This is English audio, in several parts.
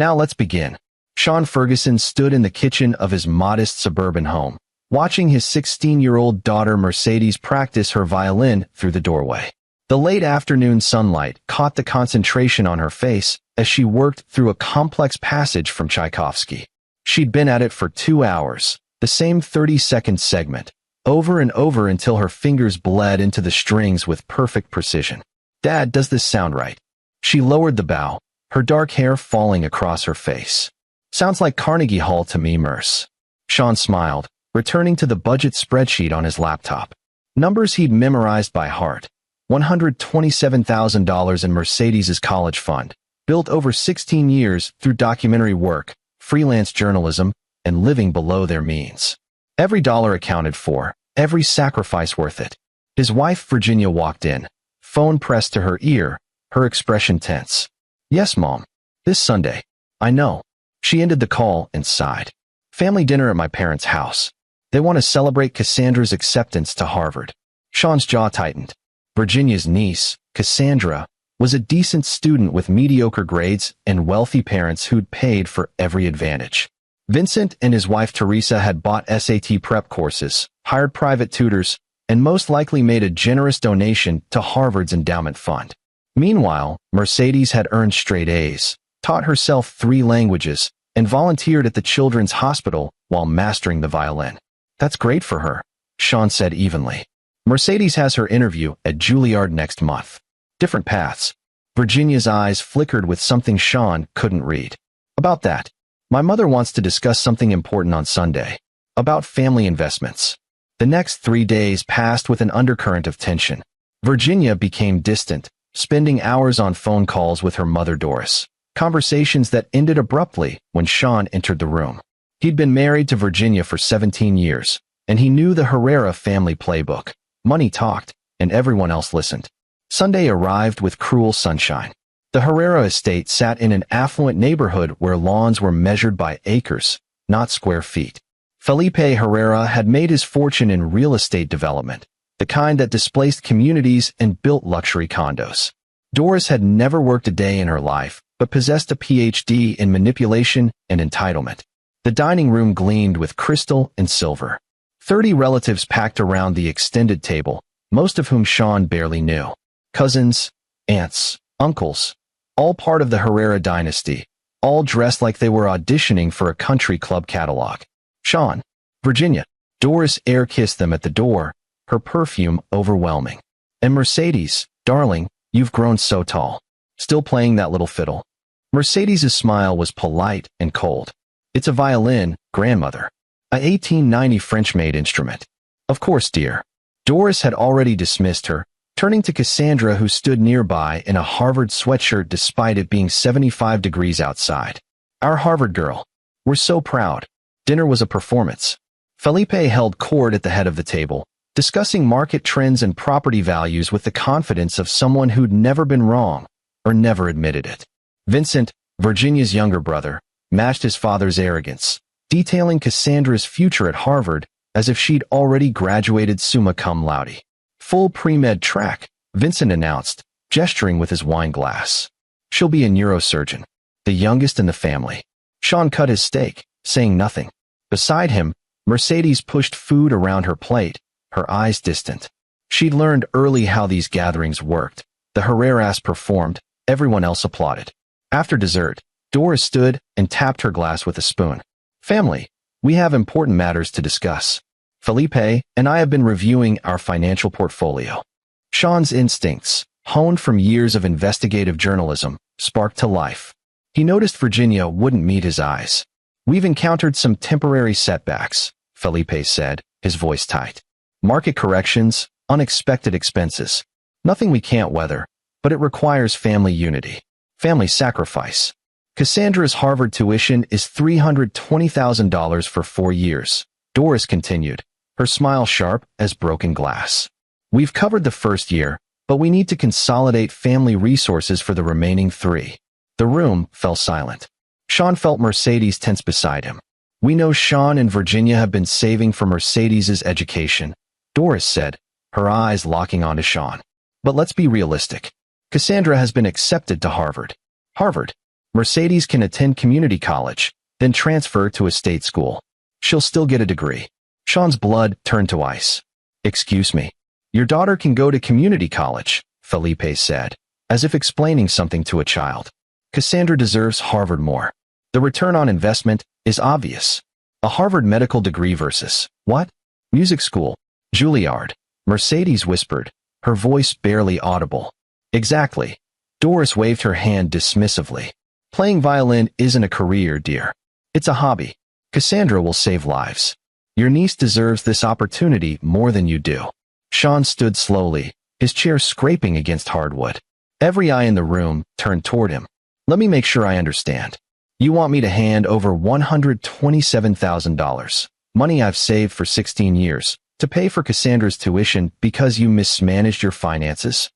Now let's begin. Sean Ferguson stood in the kitchen of his modest suburban home, watching his 16-year-old daughter Mercedes practice her violin through the doorway. The late afternoon sunlight caught the concentration on her face as she worked through a complex passage from Tchaikovsky. She'd been at it for 2 hours, the same 30-second segment, over and over until her fingers bled into the strings with perfect precision. "Dad, does this sound right?" She lowered the bow, her dark hair falling across her face. "Sounds like Carnegie Hall to me, Merce." Sean smiled, returning to the budget spreadsheet on his laptop. Numbers he'd memorized by heart. $127,000 in Mercedes's college fund, built over 16 years through documentary work, freelance journalism, and living below their means. Every dollar accounted for, every sacrifice worth it. His wife, Virginia, walked in, phone pressed to her ear, her expression tense. "Yes, Mom. This Sunday. I know." She ended the call and sighed. "Family dinner at my parents' house. They want to celebrate Cassandra's acceptance to Harvard." Sean's jaw tightened. Virginia's niece, Cassandra, was a decent student with mediocre grades and wealthy parents who'd paid for every advantage. Vincent and his wife Teresa had bought SAT prep courses, hired private tutors, and most likely made a generous donation to Harvard's endowment fund. Meanwhile, Mercedes had earned straight A's, taught herself 3 languages, and volunteered at the Children's Hospital while mastering the violin. "That's great for her," Sean said evenly. "Mercedes has her interview at Juilliard next month." Different paths. Virginia's eyes flickered with something Sean couldn't read. "About that, my mother wants to discuss something important on Sunday. About family investments." The next 3 days passed with an undercurrent of tension. Virginia became distant, spending hours on phone calls with her mother Doris. Conversations that ended abruptly when Sean entered the room. He'd been married to Virginia for 17 years, and he knew the Herrera family playbook. Money talked, and everyone else listened. Sunday arrived with cruel sunshine. The Herrera estate sat in an affluent neighborhood where lawns were measured by acres, not square feet. Felipe Herrera had made his fortune in real estate development, the kind that displaced communities and built luxury condos. Doris had never worked a day in her life, but possessed a PhD in manipulation and entitlement. The dining room gleamed with crystal and silver. 30 relatives packed around the extended table, most of whom Sean barely knew. Cousins, aunts, uncles, all part of the Herrera dynasty, all dressed like they were auditioning for a country club catalog. "Sean, Virginia." Doris air-kissed them at the door, her perfume overwhelming. "And Mercedes, darling, you've grown so tall. Still playing that little fiddle?" Mercedes's smile was polite and cold. "It's a violin, grandmother. A 1890 French-made instrument." "Of course, dear." Doris had already dismissed her, turning to Cassandra, who stood nearby in a Harvard sweatshirt despite it being 75 degrees outside. "Our Harvard girl. We're so proud." Dinner was a performance. Felipe held court at the head of the table, discussing market trends and property values with the confidence of someone who'd never been wrong, or never admitted it. Vincent, Virginia's younger brother, matched his father's arrogance, detailing Cassandra's future at Harvard as if she'd already graduated summa cum laude. "Full pre-med track," Vincent announced, gesturing with his wine glass. "She'll be a neurosurgeon, the youngest in the family." Sean cut his steak, saying nothing. Beside him, Mercedes pushed food around her plate, her eyes distant. She'd learned early how these gatherings worked. The Herreras performed, everyone else applauded. After dessert, Doris stood and tapped her glass with a spoon. "Family, we have important matters to discuss. Felipe and I have been reviewing our financial portfolio." Sean's instincts, honed from years of investigative journalism, sparked to life. He noticed Virginia wouldn't meet his eyes. "We've encountered some temporary setbacks," Felipe said, his voice tight. "Market corrections, unexpected expenses. Nothing we can't weather, but it requires family unity. Family sacrifice. Cassandra's Harvard tuition is $320,000 for 4 years, Doris continued, her smile sharp as broken glass. "We've covered the first year, but we need to consolidate family resources for the remaining 3. The room fell silent. Sean felt Mercedes tense beside him. "We know Sean and Virginia have been saving for Mercedes's education," Doris said, her eyes locking onto Sean. "But let's be realistic. Cassandra has been accepted to Harvard." "Harvard?" Mercedes can attend community college, then transfer to a state school. She'll still get a degree. Sean's blood turned to ice. Excuse me. Your daughter can go to community college, Felipe said, as if explaining something to a child. Cassandra deserves Harvard more. The return on investment is obvious. A Harvard medical degree versus, what? Music school. Juilliard. Mercedes whispered, her voice barely audible. Exactly. Doris waved her hand dismissively. Playing violin isn't a career, dear. It's a hobby. Cassandra will save lives. Your niece deserves this opportunity more than you do. Sean stood slowly, his chair scraping against hardwood. Every eye in the room turned toward him. Let me make sure I understand. You want me to hand over $127,000, money I've saved for 16 years, to pay for Cassandra's tuition because you mismanaged your finances?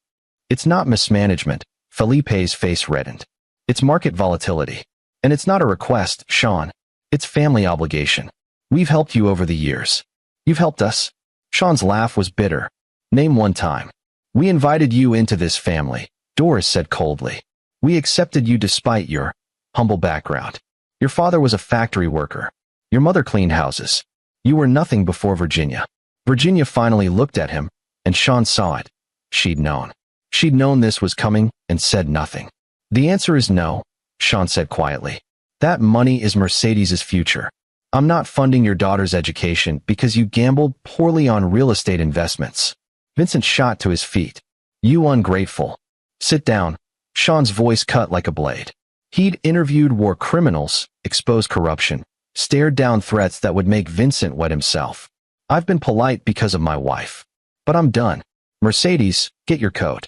It's not mismanagement. Felipe's face reddened. It's market volatility. And it's not a request, Sean. It's family obligation. We've helped you over the years. You've helped us. Sean's laugh was bitter. Name one time. We invited you into this family, Doris said coldly. We accepted you despite your humble background. Your father was a factory worker. Your mother cleaned houses. You were nothing before Virginia. Virginia finally looked at him, and Sean saw it. She'd known. She'd known this was coming and said nothing. The answer is no, Sean said quietly. That money is Mercedes's future. I'm not funding your daughter's education because you gambled poorly on real estate investments. Vincent shot to his feet. You ungrateful. Sit down. Sean's voice cut like a blade. He'd interviewed war criminals, exposed corruption, stared down threats that would make Vincent wet himself. I've been polite because of my wife. But I'm done. Mercedes, get your coat.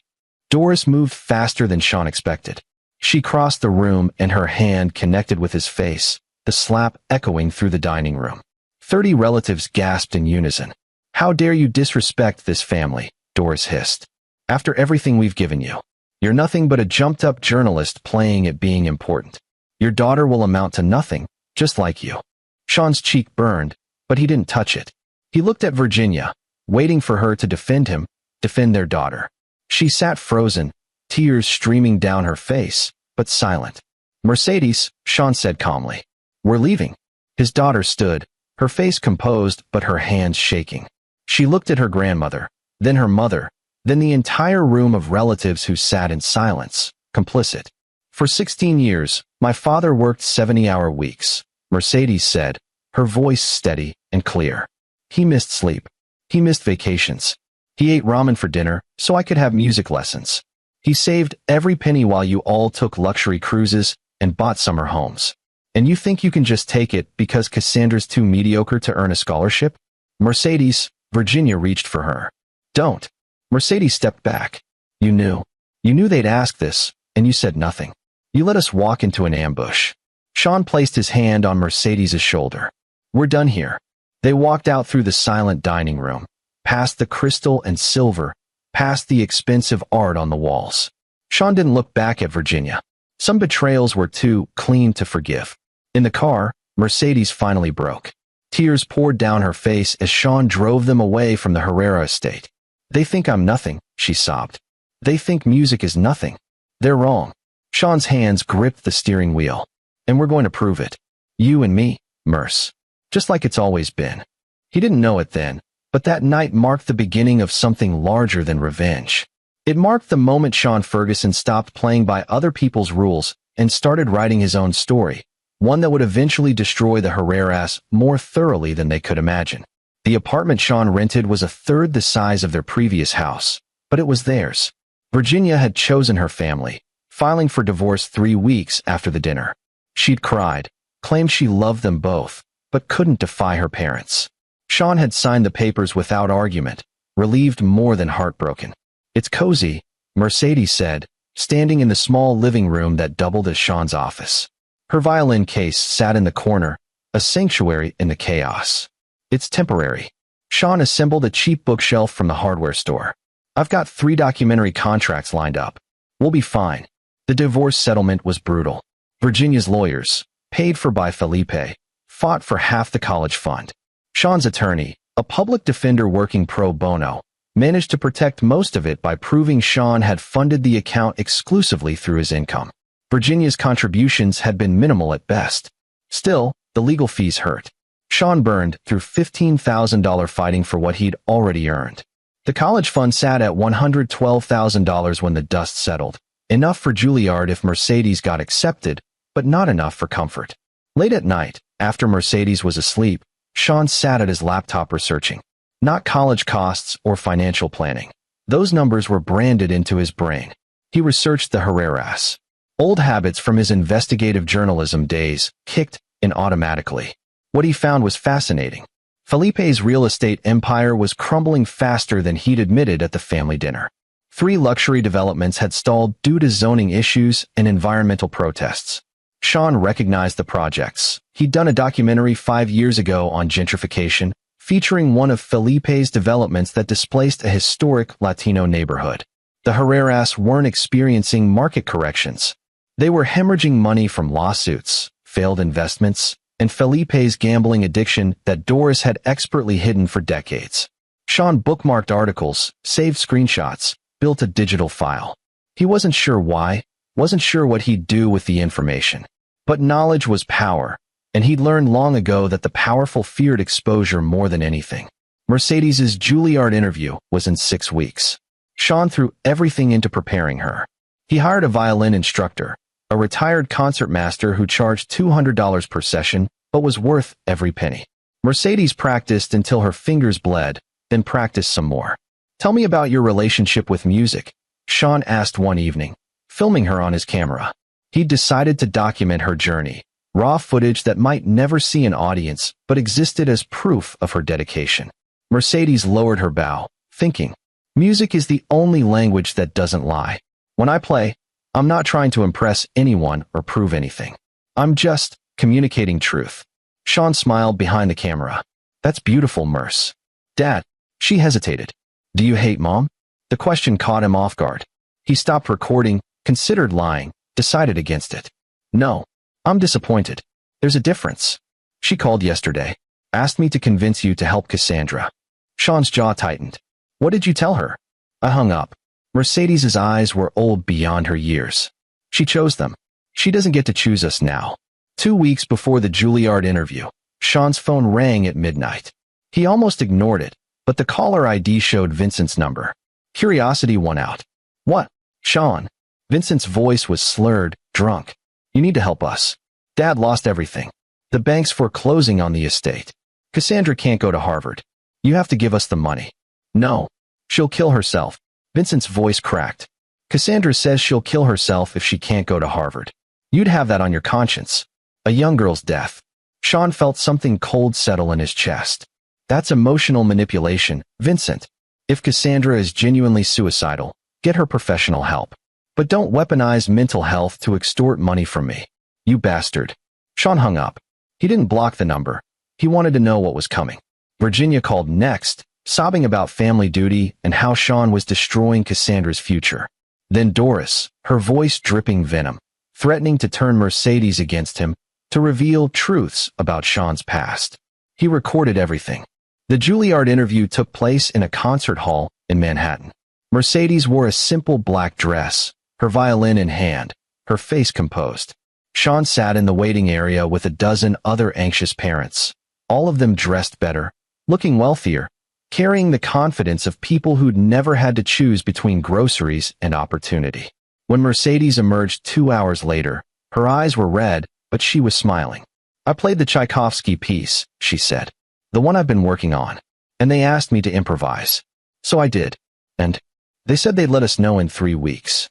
Doris moved faster than Sean expected. She crossed the room and her hand connected with his face, the slap echoing through the dining room. 30 relatives gasped in unison. How dare you disrespect this family, Doris hissed. After everything we've given you. You're nothing but a jumped-up journalist playing at being important. Your daughter will amount to nothing, just like you. Sean's cheek burned, but he didn't touch it. He looked at Virginia, waiting for her to defend him, defend their daughter. She sat frozen, tears streaming down her face, but silent. Mercedes, Sean said calmly. We're leaving. His daughter stood, her face composed but her hands shaking. She looked at her grandmother, then her mother, then the entire room of relatives who sat in silence, complicit. For 16 years, my father worked 70-hour weeks, Mercedes said, her voice steady and clear. He missed sleep. He missed vacations. He ate ramen for dinner so I could have music lessons. He saved every penny while you all took luxury cruises and bought summer homes. And you think you can just take it because Cassandra's too mediocre to earn a scholarship? Mercedes, Virginia reached for her. Don't. Mercedes stepped back. You knew. You knew they'd ask this, and you said nothing. You let us walk into an ambush. Sean placed his hand on Mercedes's shoulder. We're done here. They walked out through the silent dining room, past the crystal and silver, past the expensive art on the walls. Sean didn't look back at Virginia. Some betrayals were too clean to forgive. In the car, Mercedes finally broke. Tears poured down her face as Sean drove them away from the Herrera estate. They think I'm nothing, she sobbed. They think music is nothing. They're wrong. Sean's hands gripped the steering wheel. And we're going to prove it. You and me, Merce. Just like it's always been. He didn't know it then, but that night marked the beginning of something larger than revenge. It marked the moment Sean Ferguson stopped playing by other people's rules and started writing his own story, one that would eventually destroy the Herreras more thoroughly than they could imagine. The apartment Sean rented was a third the size of their previous house, but it was theirs. Virginia had chosen her family, filing for divorce 3 weeks after the dinner. She'd cried, claimed she loved them both, but couldn't defy her parents. Sean had signed the papers without argument, relieved more than heartbroken. It's cozy, Mercedes said, standing in the small living room that doubled as Sean's office. Her violin case sat in the corner, a sanctuary in the chaos. It's temporary. Sean assembled a cheap bookshelf from the hardware store. I've got 3 documentary contracts lined up. We'll be fine. The divorce settlement was brutal. Virginia's lawyers, paid for by Felipe, fought for half the college fund. Sean's attorney, a public defender working pro bono, managed to protect most of it by proving Sean had funded the account exclusively through his income. Virginia's contributions had been minimal at best. Still, the legal fees hurt. Sean burned through $15,000 fighting for what he'd already earned. The college fund sat at $112,000 when the dust settled, enough for Juilliard if Mercedes got accepted, but not enough for comfort. Late at night, after Mercedes was asleep, Sean sat at his laptop researching. Not college costs or financial planning. Those numbers were branded into his brain. He researched the Herreras. Old habits from his investigative journalism days kicked in automatically. What he found was fascinating. Felipe's real estate empire was crumbling faster than he'd admitted at the family dinner. 3 luxury developments had stalled due to zoning issues and environmental protests. Sean recognized the projects. He'd done a documentary 5 years ago on gentrification, featuring one of Felipe's developments that displaced a historic Latino neighborhood. The Herreras weren't experiencing market corrections. They were hemorrhaging money from lawsuits, failed investments, and Felipe's gambling addiction that Doris had expertly hidden for decades. Sean bookmarked articles, saved screenshots, built a digital file. He wasn't sure why, wasn't sure what he'd do with the information. But knowledge was power, and he'd learned long ago that the powerful feared exposure more than anything. Mercedes's Juilliard interview was in 6 weeks. Sean threw everything into preparing her. He hired a violin instructor, a retired concertmaster who charged $200 per session, but was worth every penny. Mercedes practiced until her fingers bled, then practiced some more. "Tell me about your relationship with music," Sean asked one evening, filming her on his camera. He'd decided to document her journey, raw footage that might never see an audience, but existed as proof of her dedication. Mercedes lowered her bow, thinking, "Music is the only language that doesn't lie. When I play, I'm not trying to impress anyone or prove anything. I'm just communicating truth." Sean smiled behind the camera. "That's beautiful, Merce." "Dad," she hesitated. "Do you hate Mom?" The question caught him off guard. He stopped recording, considered lying, decided against it. "No, I'm disappointed. There's a difference. She called yesterday, asked me to convince you to help Cassandra." Sean's jaw tightened. "What did you tell her?" "I hung up." Mercedes's eyes were old beyond her years. "She chose them. She doesn't get to choose us now." 2 weeks before the Juilliard interview, Sean's phone rang at midnight. He almost ignored it, but the caller ID showed Vincent's number. Curiosity won out. "What, Sean?" Vincent's voice was slurred, drunk. "You need to help us. Dad lost everything. The bank's foreclosing on the estate. Cassandra can't go to Harvard. You have to give us the money." "No. She'll kill herself." Vincent's voice cracked. "Cassandra says she'll kill herself if she can't go to Harvard. You'd have that on your conscience. A young girl's death." Sean felt something cold settle in his chest. "That's emotional manipulation, Vincent. If Cassandra is genuinely suicidal, get her professional help. But don't weaponize mental health to extort money from me. You bastard." Sean hung up. He didn't block the number. He wanted to know what was coming. Virginia called next, sobbing about family duty and how Sean was destroying Cassandra's future. Then Doris, her voice dripping venom, threatening to turn Mercedes against him, to reveal truths about Sean's past. He recorded everything. The Juilliard interview took place in a concert hall in Manhattan. Mercedes wore a simple black dress, her violin in hand, her face composed. Sean sat in the waiting area with a dozen other anxious parents, all of them dressed better, looking wealthier, carrying the confidence of people who'd never had to choose between groceries and opportunity. When Mercedes emerged 2 hours later, her eyes were red, but she was smiling. "I played the Tchaikovsky piece," she said, "the one I've been working on, and they asked me to improvise. So I did, and they said they'd let us know in 3 weeks."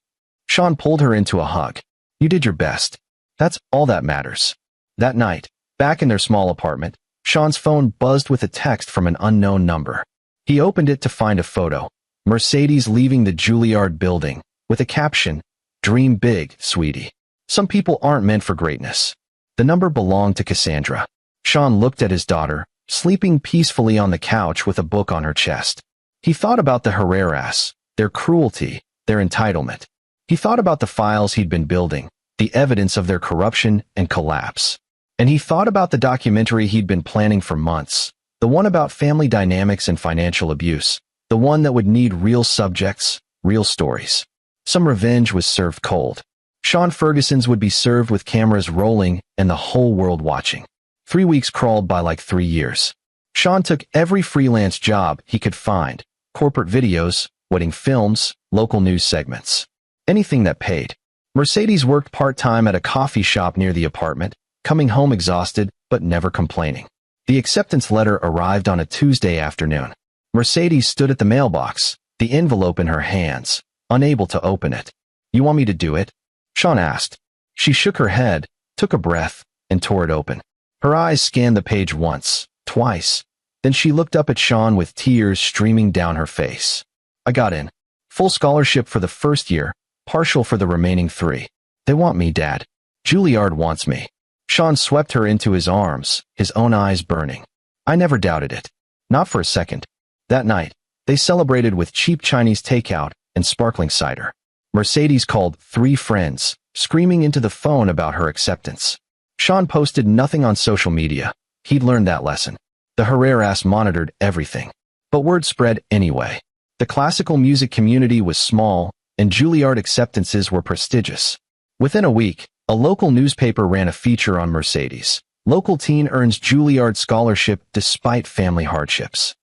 Sean pulled her into a hug. "You did your best. That's all that matters." That night, back in their small apartment, Sean's phone buzzed with a text from an unknown number. He opened it to find a photo, Mercedes leaving the Juilliard building, with a caption, "Dream big, sweetie. Some people aren't meant for greatness." The number belonged to Cassandra. Sean looked at his daughter, sleeping peacefully on the couch with a book on her chest. He thought about the Herreras, their cruelty, their entitlement. He thought about the files he'd been building, the evidence of their corruption and collapse. And he thought about the documentary he'd been planning for months, the one about family dynamics and financial abuse, the one that would need real subjects, real stories. Some revenge was served cold. Sean Ferguson's would be served with cameras rolling and the whole world watching. 3 weeks crawled by like 3 years. Sean took every freelance job he could find, corporate videos, wedding films, local news segments. Anything that paid. Mercedes worked part-time at a coffee shop near the apartment, coming home exhausted but never complaining. The acceptance letter arrived on a Tuesday afternoon. Mercedes stood at the mailbox, the envelope in her hands, unable to open it. "You want me to do it?" Sean asked. She shook her head, took a breath, and tore it open. Her eyes scanned the page once, twice. Then she looked up at Sean with tears streaming down her face. "I got in. Full scholarship for the first year, partial for the remaining 3. They want me, Dad. Juilliard wants me." Sean swept her into his arms, his own eyes burning. "I never doubted it. Not for a second." That night, they celebrated with cheap Chinese takeout and sparkling cider. Mercedes called 3 friends, screaming into the phone about her acceptance. Sean posted nothing on social media. He'd learned that lesson. The Herreras monitored everything. But word spread anyway. The classical music community was small, and Juilliard acceptances were prestigious. Within a week, a local newspaper ran a feature on Mercedes. Local teen earns Juilliard scholarship despite family hardships.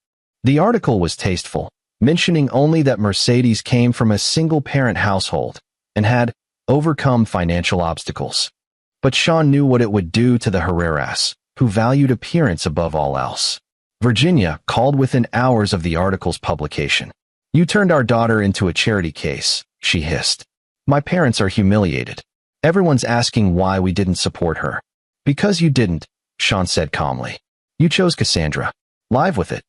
The article was tasteful, mentioning only that Mercedes came from a single-parent household and had overcome financial obstacles. But Sean knew what it would do to the Herreras, who valued appearance above all else. Virginia called within hours of the article's publication. "You turned our daughter into a charity case," she hissed. "My parents are humiliated. Everyone's asking why we didn't support her." "Because you didn't," Sean said calmly. "You chose Cassandra. Live with it.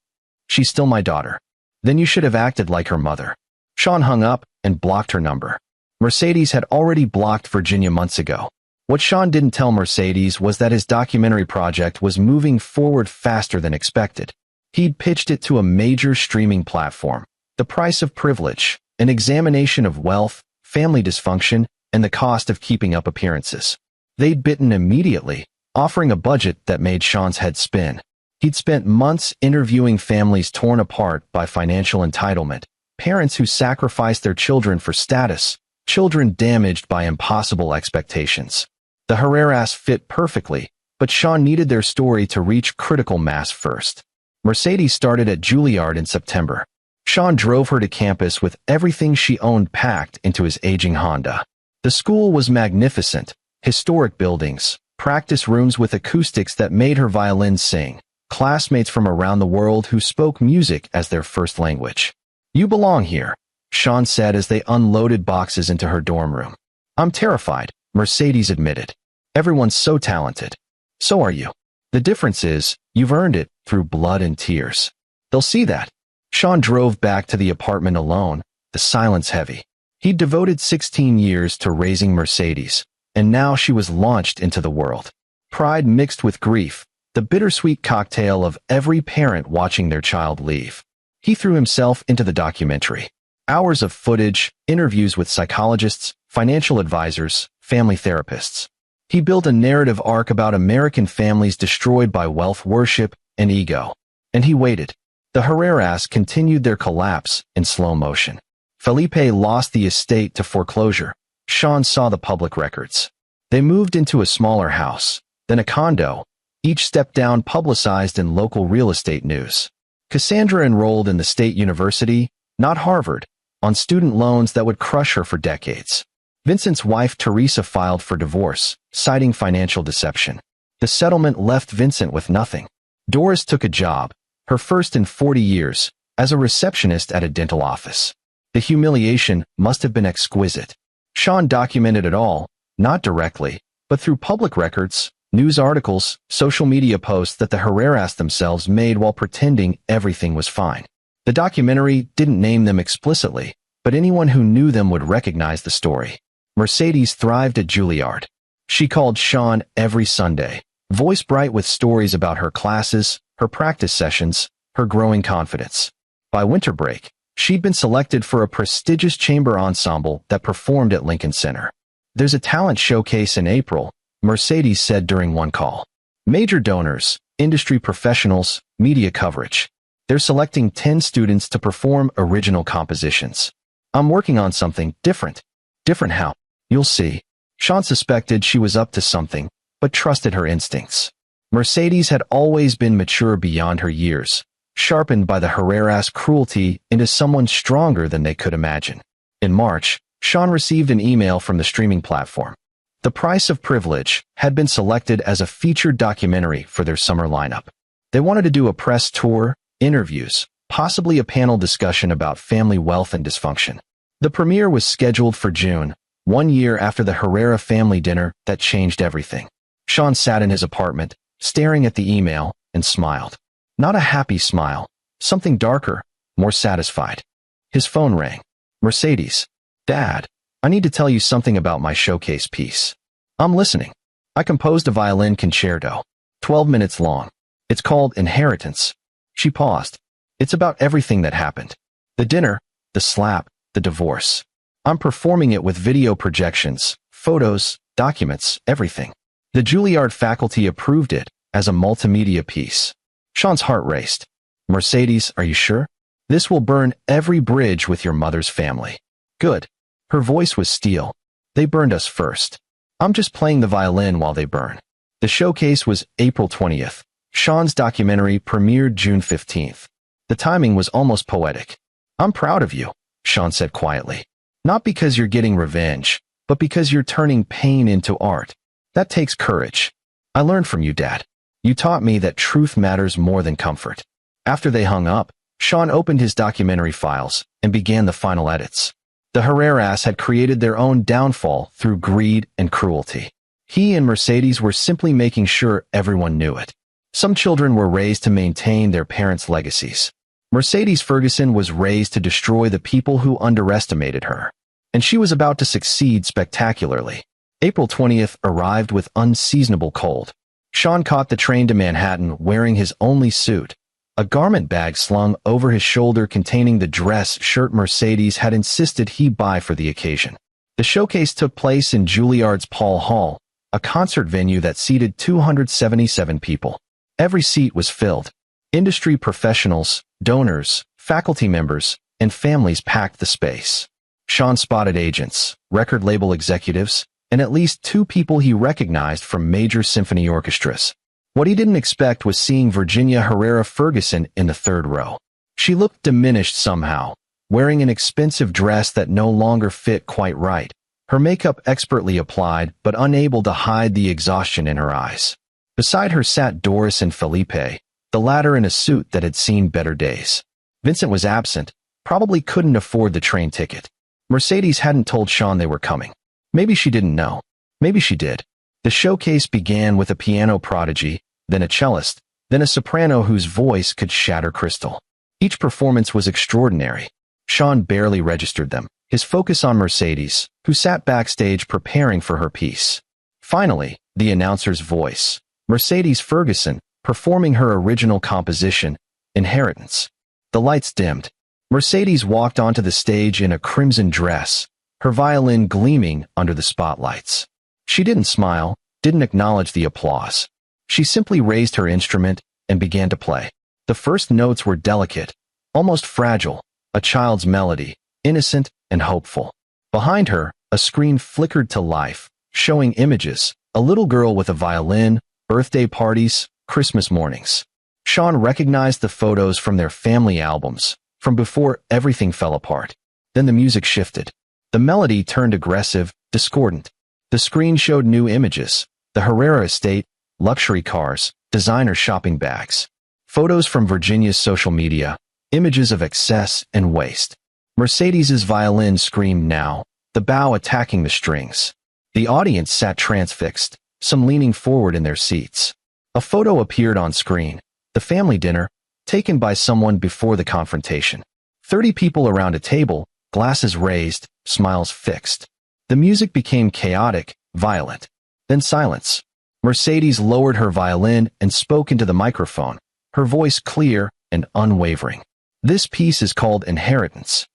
She's still my daughter. Then you should have acted like her mother." Sean hung up and blocked her number. Mercedes had already blocked Virginia months ago. What Sean didn't tell Mercedes was that his documentary project was moving forward faster than expected. He'd pitched it to a major streaming platform. The price of privilege, an examination of wealth, family dysfunction, and the cost of keeping up appearances. They'd bitten immediately, offering a budget that made Sean's head spin. He'd spent months interviewing families torn apart by financial entitlement, parents who sacrificed their children for status, children damaged by impossible expectations. The Herreras fit perfectly, but Sean needed their story to reach critical mass first. Mercedes started at Juilliard in September. Sean drove her to campus with everything she owned packed into his aging Honda. The school was magnificent, historic buildings, practice rooms with acoustics that made her violin sing, classmates from around the world who spoke music as their first language. "You belong here," Sean said as they unloaded boxes into her dorm room. "I'm terrified," Mercedes admitted. "Everyone's so talented. So are you. The difference is, you've earned it through blood and tears. They'll see that." Sean drove back to the apartment alone, the silence heavy. He'd devoted 16 years to raising Mercedes, and now she was launched into the world. Pride mixed with grief, the bittersweet cocktail of every parent watching their child leave. He threw himself into the documentary. Hours of footage, interviews with psychologists, financial advisors, family therapists. He built a narrative arc about American families destroyed by wealth worship and ego. And he waited. The Herreras continued their collapse in slow motion. Felipe lost the estate to foreclosure. Sean saw the public records. They moved into a smaller house, then a condo, each step down publicized in local real estate news. Cassandra enrolled in the state university, not Harvard, on student loans that would crush her for decades. Vincent's wife Teresa filed for divorce, citing financial deception. The settlement left Vincent with nothing. Doris took a job, her first in 40 years, as a receptionist at a dental office. The humiliation must have been exquisite. Sean documented it all, not directly, but through public records, news articles, social media posts that the Herreras themselves made while pretending everything was fine. The documentary didn't name them explicitly, but anyone who knew them would recognize the story. Mercedes thrived at Juilliard. She called Sean every Sunday, voice bright with stories about her classes, her practice sessions, her growing confidence. By winter break, she'd been selected for a prestigious chamber ensemble that performed at Lincoln Center. "There's a talent showcase in April," Mercedes said during one call. "Major donors, industry professionals, media coverage. They're selecting 10 students to perform original compositions. I'm working on something different." "Different how?" "You'll see." Sean suspected she was up to something, but trusted her instincts. Mercedes had always been mature beyond her years, sharpened by the Herrera's cruelty into someone stronger than they could imagine. In March, Sean received an email from the streaming platform. The Price of Privilege had been selected as a featured documentary for their summer lineup. They wanted to do a press tour, interviews, possibly a panel discussion about family wealth and dysfunction. The premiere was scheduled for June, 1 year after the Herrera family dinner that changed everything. Sean sat in his apartment, staring at the email, and smiled. Not a happy smile, something darker, more satisfied. His phone rang. Mercedes. Dad, I need to tell you something about my showcase piece. I'm listening. I composed a violin concerto, 12 minutes long. It's called Inheritance. She paused. It's about everything that happened. The dinner, the slap, the divorce. I'm performing it with video projections, photos, documents, everything. The Juilliard faculty approved it as a multimedia piece. Sean's heart raced. Mercedes, are you sure? This will burn every bridge with your mother's family. Good. Her voice was steel. They burned us first. I'm just playing the violin while they burn. The showcase was April 20th. Sean's documentary premiered June 15th. The timing was almost poetic. I'm proud of you, Sean said quietly. Not because you're getting revenge, but because you're turning pain into art. That takes courage. I learned from you, Dad. You taught me that truth matters more than comfort. After they hung up, Sean opened his documentary files and began the final edits. The Herreras had created their own downfall through greed and cruelty. He and Mercedes were simply making sure everyone knew it. Some children were raised to maintain their parents' legacies. Mercedes Ferguson was raised to destroy the people who underestimated her. And she was about to succeed spectacularly. April 20th arrived with unseasonable cold. Sean caught the train to Manhattan wearing his only suit, a garment bag slung over his shoulder containing the dress shirt Mercedes had insisted he buy for the occasion. The showcase took place in Juilliard's Paul Hall, a concert venue that seated 277 people. Every seat was filled. Industry professionals, donors, faculty members, and families packed the space. Sean spotted agents, record label executives, and at least 2 people he recognized from major symphony orchestras. What he didn't expect was seeing Virginia Herrera Ferguson in the 3rd row. She looked diminished somehow, wearing an expensive dress that no longer fit quite right, her makeup expertly applied but unable to hide the exhaustion in her eyes. Beside her sat Doris and Felipe, the latter in a suit that had seen better days. Vincent was absent, probably couldn't afford the train ticket. Mercedes hadn't told Sean they were coming. Maybe she didn't know. Maybe she did. The showcase began with a piano prodigy, then a cellist, then a soprano whose voice could shatter crystal. Each performance was extraordinary. Sean barely registered them, his focus on Mercedes, who sat backstage preparing for her piece. Finally, the announcer's voice. Mercedes Ferguson, performing her original composition, Inheritance. The lights dimmed. Mercedes walked onto the stage in a crimson dress, her violin gleaming under the spotlights. She didn't smile, didn't acknowledge the applause. She simply raised her instrument and began to play. The first notes were delicate, almost fragile, a child's melody, innocent and hopeful. Behind her, a screen flickered to life, showing images, a little girl with a violin, birthday parties, Christmas mornings. Sean recognized the photos from their family albums, from before everything fell apart. Then the music shifted. The melody turned aggressive, discordant. The screen showed new images, the Herrera estate, luxury cars, designer shopping bags. Photos from Virginia's social media, images of excess and waste. Mercedes's violin screamed now, the bow attacking the strings. The audience sat transfixed, some leaning forward in their seats. A photo appeared on screen, the family dinner, taken by someone before the confrontation. 30 people around a table, glasses raised, smiles fixed. The music became chaotic, violent. Then silence. Mercedes lowered her violin and spoke into the microphone, her voice clear and unwavering. This piece is called Inheritance.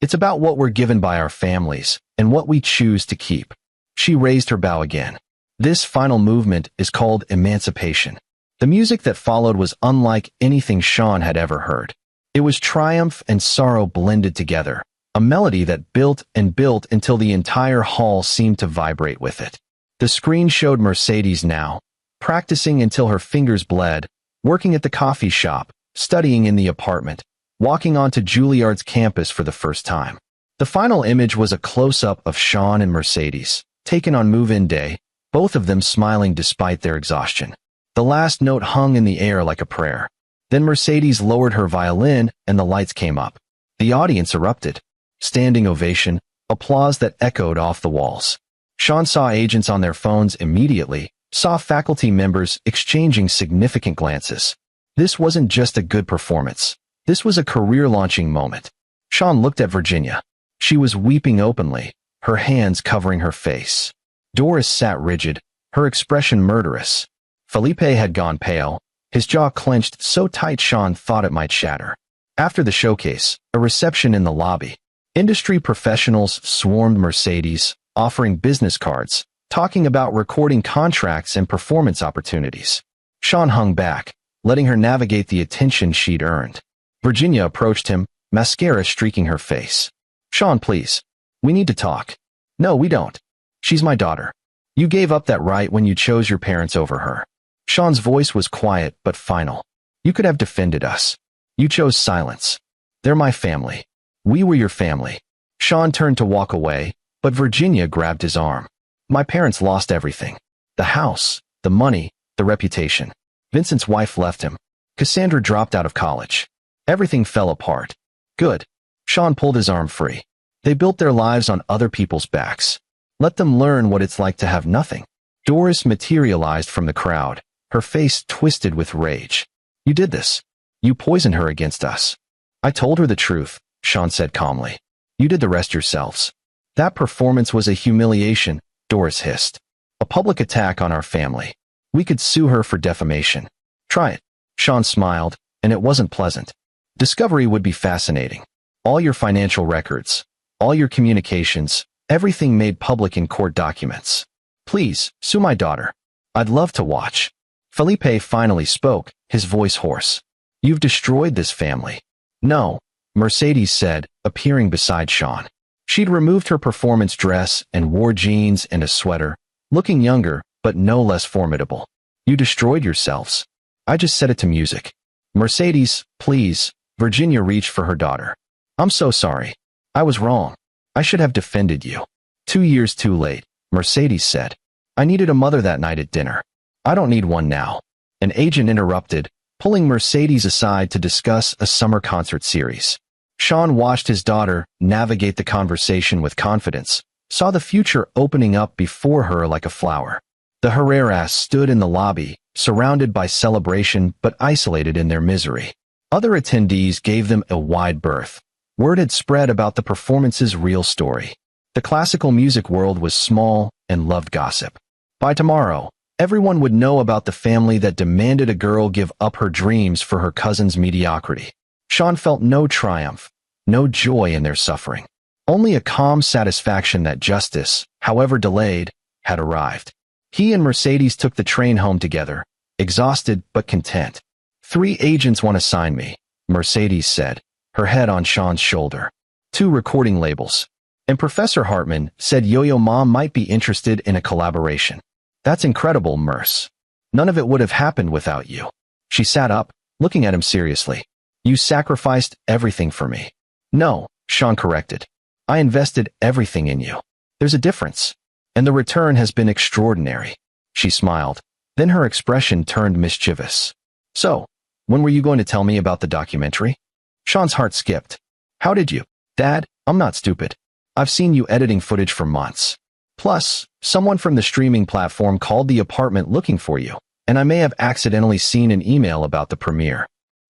It's about what we're given by our families and what we choose to keep. She raised her bow again. This final movement is called Emancipation. The music that followed was unlike anything Sean had ever heard. It was triumph and sorrow blended together, a melody that built and built until the entire hall seemed to vibrate with it. The screen showed Mercedes now, practicing until her fingers bled, working at the coffee shop, studying in the apartment, walking onto Juilliard's campus for the first time. The final image was a close-up of Sean and Mercedes, taken on move-in day, both of them smiling despite their exhaustion. The last note hung in the air like a prayer. Then Mercedes lowered her violin and the lights came up. The audience erupted. Standing ovation, applause that echoed off the walls. Sean saw agents on their phones immediately, saw faculty members exchanging significant glances. This wasn't just a good performance. This was a career-launching moment. Sean looked at Virginia. She was weeping openly, her hands covering her face. Doris sat rigid, her expression murderous. Felipe had gone pale, his jaw clenched so tight Sean thought it might shatter. After the showcase, a reception in the lobby. Industry professionals swarmed Mercedes, offering business cards, talking about recording contracts and performance opportunities. Sean hung back, letting her navigate the attention she'd earned. Virginia approached him, mascara streaking her face. "Sean, please. We need to talk." "No, we don't. She's my daughter. You gave up that right when you chose your parents over her." Sean's voice was quiet but final. "You could have defended us. You chose silence. They're my family. We were your family." Sean turned to walk away, but Virginia grabbed his arm. "My parents lost everything. The house, the money, the reputation. Vincent's wife left him. Cassandra dropped out of college. Everything fell apart." "Good." Sean pulled his arm free. "They built their lives on other people's backs. Let them learn what it's like to have nothing." Doris materialized from the crowd, her face twisted with rage. "You did this. You poisoned her against us." "I told her the truth," Sean said calmly. "You did the rest yourselves." "That performance was a humiliation," Doris hissed. "A public attack on our family. We could sue her for defamation." "Try it." Sean smiled, and it wasn't pleasant. "Discovery would be fascinating. All your financial records, all your communications, everything made public in court documents. Please, sue my daughter. I'd love to watch." Felipe finally spoke, his voice hoarse. "You've destroyed this family." "No," Mercedes said, appearing beside Sean. She'd removed her performance dress and wore jeans and a sweater, looking younger, but no less formidable. "You destroyed yourselves. I just set it to music." "Mercedes, please." Virginia reached for her daughter. "I'm so sorry. I was wrong. I should have defended you." 2 years too late, Mercedes said. "I needed a mother that night at dinner. I don't need one now." An agent interrupted, pulling Mercedes aside to discuss a summer concert series. Sean watched his daughter navigate the conversation with confidence, saw the future opening up before her like a flower. The Herreras stood in the lobby, surrounded by celebration but isolated in their misery. Other attendees gave them a wide berth. Word had spread about the performance's real story. The classical music world was small and loved gossip. By tomorrow, everyone would know about the family that demanded a girl give up her dreams for her cousin's mediocrity. Sean felt no triumph, no joy in their suffering. Only a calm satisfaction that justice, however delayed, had arrived. He and Mercedes took the train home together, exhausted but content. 3 agents want to sign me," Mercedes said, her head on Sean's shoulder. 2 recording labels. And Professor Hartman said Yo-Yo Ma might be interested in a collaboration. "That's incredible, Merce. None of it would have happened without you." She sat up, looking at him seriously. "You sacrificed everything for me." "No," Sean corrected. "I invested everything in you. There's a difference. And the return has been extraordinary." She smiled. Then her expression turned mischievous. "So, when were you going to tell me about the documentary?" Sean's heart skipped. "How did you?" "Dad, I'm not stupid. I've seen you editing footage for months. Plus, someone from the streaming platform called the apartment looking for you, and I may have accidentally seen an email about the premiere.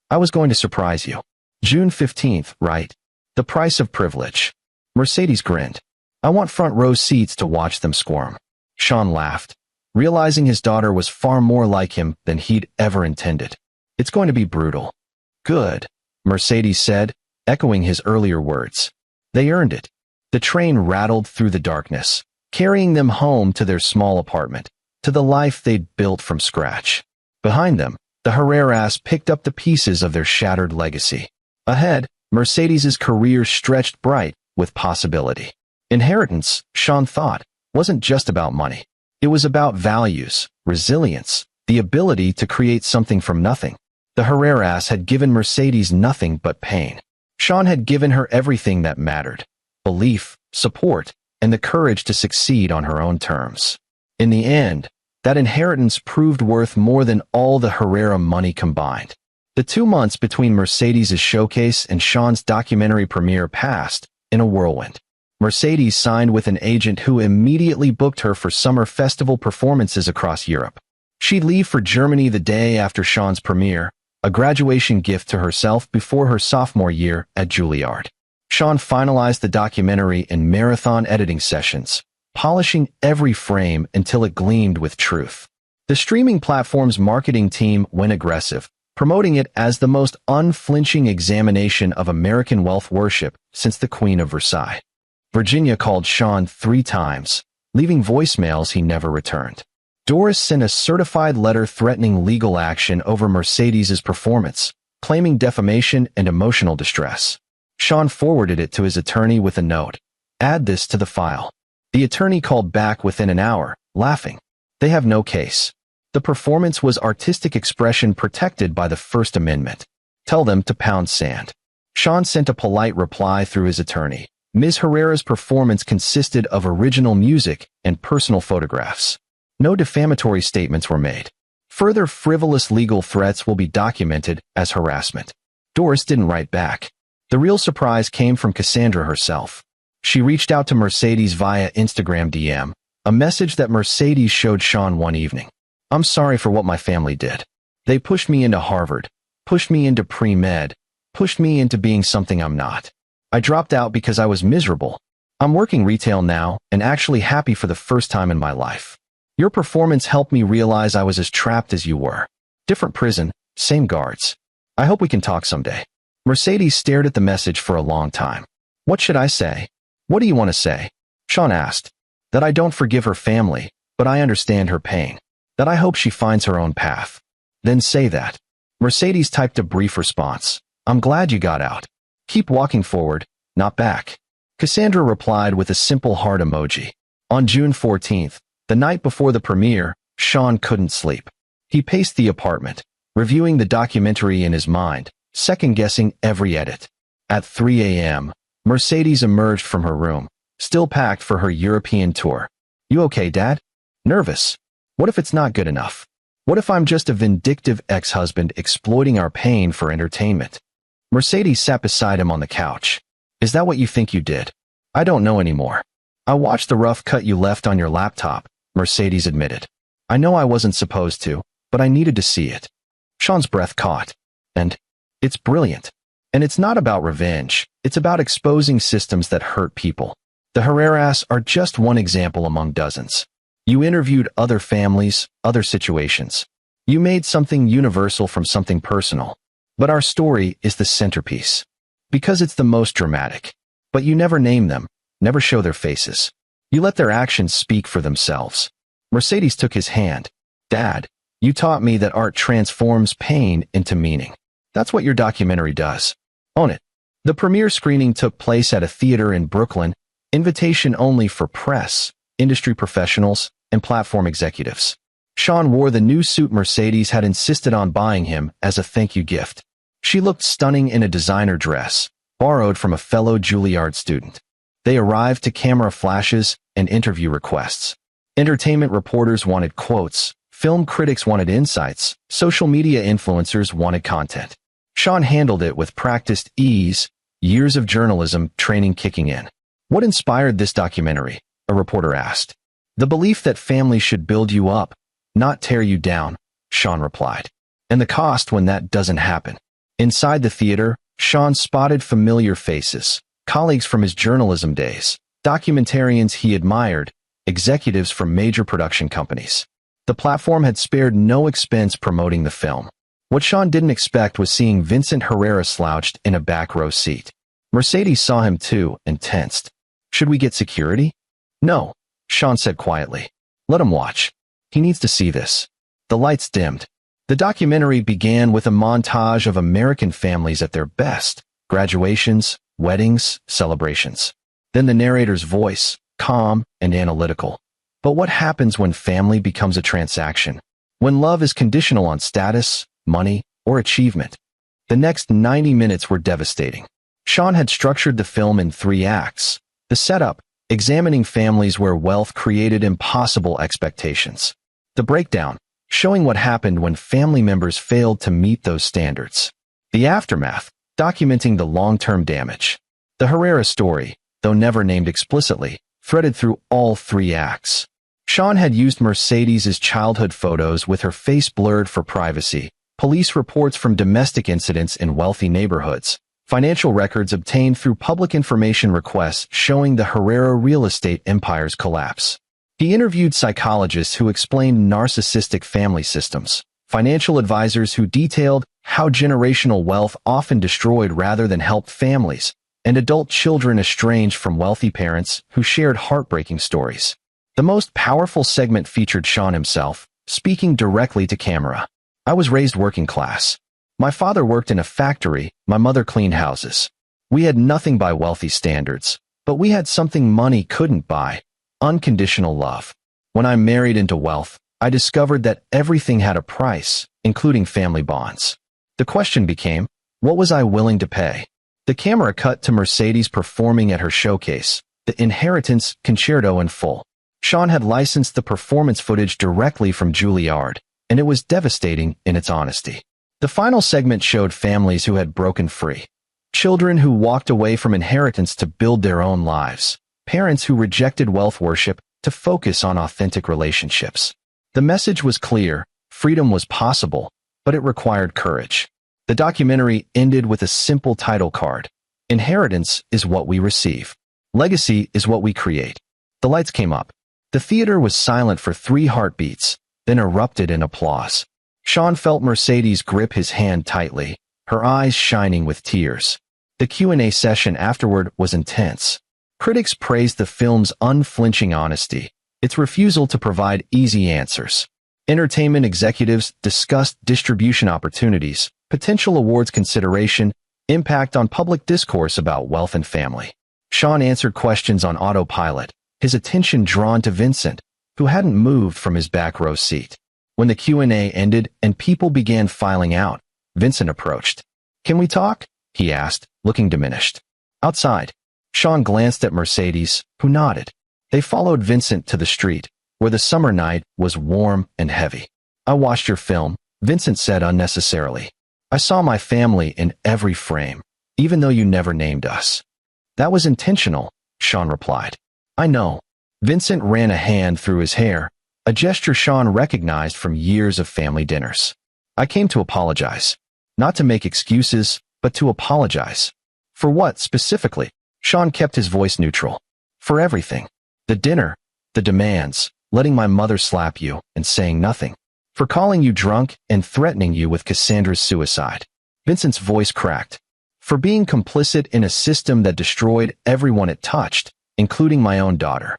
I was going to surprise you. June 15th, right? The price of privilege." Mercedes grinned. "I want front row seats to watch them squirm." Sean laughed, realizing his daughter was far more like him than he'd ever intended. "It's going to be brutal." "Good," Mercedes said, echoing his earlier words. They earned it. The train rattled through the darkness, carrying them home to their small apartment, to the life they'd built from scratch. Behind them, the Herreras picked up the pieces of their shattered legacy. Ahead, Mercedes's career stretched bright, with possibility. Inheritance, Sean thought, wasn't just about money. It was about values, resilience, the ability to create something from nothing. The Herreras had given Mercedes nothing but pain. Sean had given her everything that mattered: belief, support, and the courage to succeed on her own terms. In the end, that inheritance proved worth more than all the Herrera money combined. The 2 months between Mercedes' showcase and Sean's documentary premiere passed in a whirlwind. Mercedes signed with an agent who immediately booked her for summer festival performances across Europe. She'd leave for Germany the day after Sean's premiere, a graduation gift to herself before her sophomore year at Juilliard. Sean finalized the documentary in marathon editing sessions, polishing every frame until it gleamed with truth. The streaming platform's marketing team went aggressive, promoting it as the most unflinching examination of American wealth worship since the Queen of Versailles. Virginia called Sean 3 times, leaving voicemails he never returned. Doris sent a certified letter threatening legal action over Mercedes' performance, claiming defamation and emotional distress. Sean forwarded it to his attorney with a note: "Add this to the file." The attorney called back within an hour, laughing. "They have no case. The performance was artistic expression protected by the First Amendment. Tell them to pound sand." Sean sent a polite reply through his attorney. Ms. Herrera's performance consisted of original music and personal photographs. No defamatory statements were made. Further frivolous legal threats will be documented as harassment. Doris didn't write back. The real surprise came from Cassandra herself. She reached out to Mercedes via Instagram DM, a message that Mercedes showed Sean one evening. "I'm sorry for what my family did. They pushed me into Harvard, pushed me into pre-med, pushed me into being something I'm not. I dropped out because I was miserable. I'm working retail now and actually happy for the first time in my life. Your performance helped me realize I was as trapped as you were. Different prison, same guards. I hope we can talk someday." Mercedes stared at the message for a long time. "What should I say?" "What do you want to say?" Sean asked. "That I don't forgive her family, but I understand her pain. That I hope she finds her own path." "Then say that." Mercedes typed a brief response. "I'm glad you got out. Keep walking forward, not back." Cassandra replied with a simple heart emoji. On June 14th, the night before the premiere, Sean couldn't sleep. He paced the apartment, reviewing the documentary in his mind, second-guessing every edit. At 3 a.m., Mercedes emerged from her room, still packed for her European tour. "You okay, Dad?" "Nervous. What if it's not good enough? What if I'm just a vindictive ex-husband exploiting our pain for entertainment?" Mercedes sat beside him on the couch. "Is that what you think you did?" "I don't know anymore. I watched the rough cut you left on your laptop," Mercedes admitted. "I know I wasn't supposed to, but I needed to see it." Sean's breath caught. "And it's brilliant. And it's not about revenge. It's about exposing systems that hurt people. The Herreras are just one example among dozens. You interviewed other families, other situations. You made something universal from something personal. But our story is the centerpiece. Because it's the most dramatic. But you never name them, never show their faces. You let their actions speak for themselves." Mercedes took his hand. "Dad, you taught me that art transforms pain into meaning. That's what your documentary does. Own it." The premiere screening took place at a theater in Brooklyn, invitation only for press, industry professionals, and platform executives. Sean wore the new suit Mercedes had insisted on buying him as a thank you gift. She looked stunning in a designer dress, borrowed from a fellow Juilliard student. They arrived to camera flashes and interview requests. Entertainment reporters wanted quotes, film critics wanted insights, social media influencers wanted content. Sean handled it with practiced ease, years of journalism training kicking in. "What inspired this documentary?" a reporter asked. "The belief that family should build you up, not tear you down," Sean replied. "And the cost when that doesn't happen." Inside the theater, Sean spotted familiar faces, colleagues from his journalism days, documentarians he admired, executives from major production companies. The platform had spared no expense promoting the film. What Sean didn't expect was seeing Vincent Herrera slouched in a back row seat. Mercedes saw him too and tensed. "Should we get security?" "No," Sean said quietly. "Let him watch. He needs to see this." The lights dimmed. The documentary began with a montage of American families at their best: graduations, weddings, celebrations. Then the narrator's voice, calm and analytical. But what happens when family becomes a transaction? When love is conditional on status, money, or achievement? The next 90 minutes were devastating. Sean had structured the film in 3 acts. The setup, examining families where wealth created impossible expectations. The breakdown, showing what happened when family members failed to meet those standards. The aftermath, documenting the long-term damage. The Herrera story, though never named explicitly, threaded through all 3 acts. Sean had used Mercedes's childhood photos with her face blurred for privacy, police reports from domestic incidents in wealthy neighborhoods, financial records obtained through public information requests showing the Herrera real estate empire's collapse. He interviewed psychologists who explained narcissistic family systems, financial advisors who detailed how generational wealth often destroyed rather than helped families, and adult children estranged from wealthy parents who shared heartbreaking stories. The most powerful segment featured Sean himself, speaking directly to camera. "I was raised working class. My father worked in a factory, my mother cleaned houses. We had nothing by wealthy standards, but we had something money couldn't buy: unconditional love. When I married into wealth, I discovered that everything had a price, including family bonds. The question became, what was I willing to pay?" The camera cut to Mercedes performing at her showcase, the Inheritance Concerto in full. Sean had licensed the performance footage directly from Juilliard, and it was devastating in its honesty. The final segment showed families who had broken free. Children who walked away from inheritance to build their own lives. Parents who rejected wealth worship to focus on authentic relationships. The message was clear: freedom was possible, but it required courage. The documentary ended with a simple title card: "Inheritance is what we receive. Legacy is what we create." The lights came up. The theater was silent for 3 heartbeats, then erupted in applause. Sean felt Mercedes grip his hand tightly, her eyes shining with tears. The Q&A session afterward was intense. Critics praised the film's unflinching honesty, its refusal to provide easy answers. Entertainment executives discussed distribution opportunities, potential awards consideration, impact on public discourse about wealth and family. Sean answered questions on autopilot, his attention drawn to Vincent, who hadn't moved from his back row seat. When the Q&A ended and people began filing out, Vincent approached. "Can we talk?" he asked, looking diminished. Outside, Sean glanced at Mercedes, who nodded. They followed Vincent to the street, where the summer night was warm and heavy. "I watched your film," Vincent said unnecessarily. "I saw my family in every frame, even though you never named us." "That was intentional," Sean replied. "I know." Vincent ran a hand through his hair, a gesture Sean recognized from years of family dinners. "I came to apologize. Not to make excuses, but to apologize." "For what, specifically?" Sean kept his voice neutral. "For everything. The dinner, the demands, letting my mother slap you and saying nothing. For calling you drunk and threatening you with Cassandra's suicide." Vincent's voice cracked. "For being complicit in a system that destroyed everyone it touched, including my own daughter."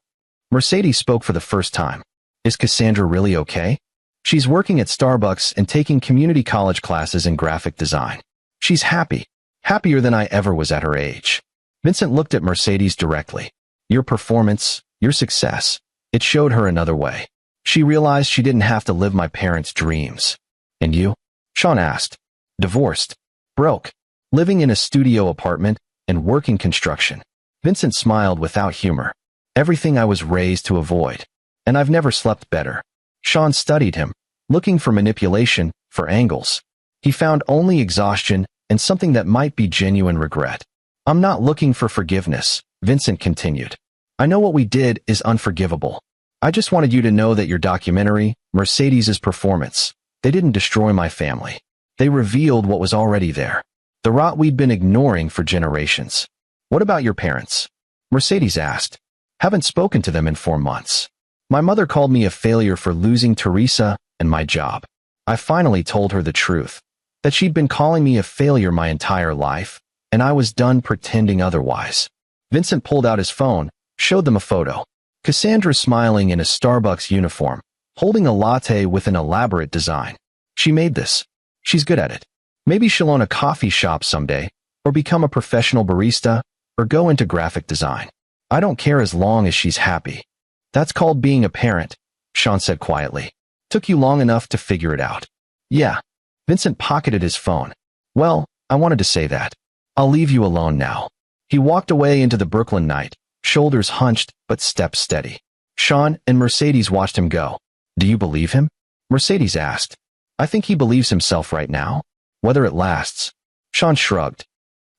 Mercedes spoke for the first time. "Is Cassandra really okay?" "She's working at Starbucks and taking community college classes in graphic design. She's happy, happier than I ever was at her age." Vincent looked at Mercedes directly. "Your performance, your success, it showed her another way. She realized she didn't have to live my parents' dreams." "And you?" Sean asked. "Divorced. Broke. Living in a studio apartment and working construction." Vincent smiled without humor. "Everything I was raised to avoid. And I've never slept better." Sean studied him, looking for manipulation, for angles. He found only exhaustion and something that might be genuine regret. "I'm not looking for forgiveness," Vincent continued. "I know what we did is unforgivable. I just wanted you to know that your documentary, Mercedes's performance, they didn't destroy my family. They revealed what was already there. The rot we'd been ignoring for generations." "What about your parents?" Mercedes asked. "Haven't spoken to them in 4 months. My mother called me a failure for losing Teresa and my job. I finally told her the truth, that she'd been calling me a failure my entire life, and I was done pretending otherwise." Vincent pulled out his phone, showed them a photo. Cassandra smiling in a Starbucks uniform, holding a latte with an elaborate design. "She made this. She's good at it. Maybe she'll own a coffee shop someday, or become a professional barista, or go into graphic design." I don't care as long as she's happy. That's called being a parent, Sean said quietly. Took you long enough to figure it out. Yeah. Vincent pocketed his phone. Well, I wanted to say that. I'll leave you alone now. He walked away into the Brooklyn night, shoulders hunched but steps steady. Sean and Mercedes watched him go. Do you believe him? Mercedes asked. I think he believes himself right now. Whether it lasts. Sean shrugged.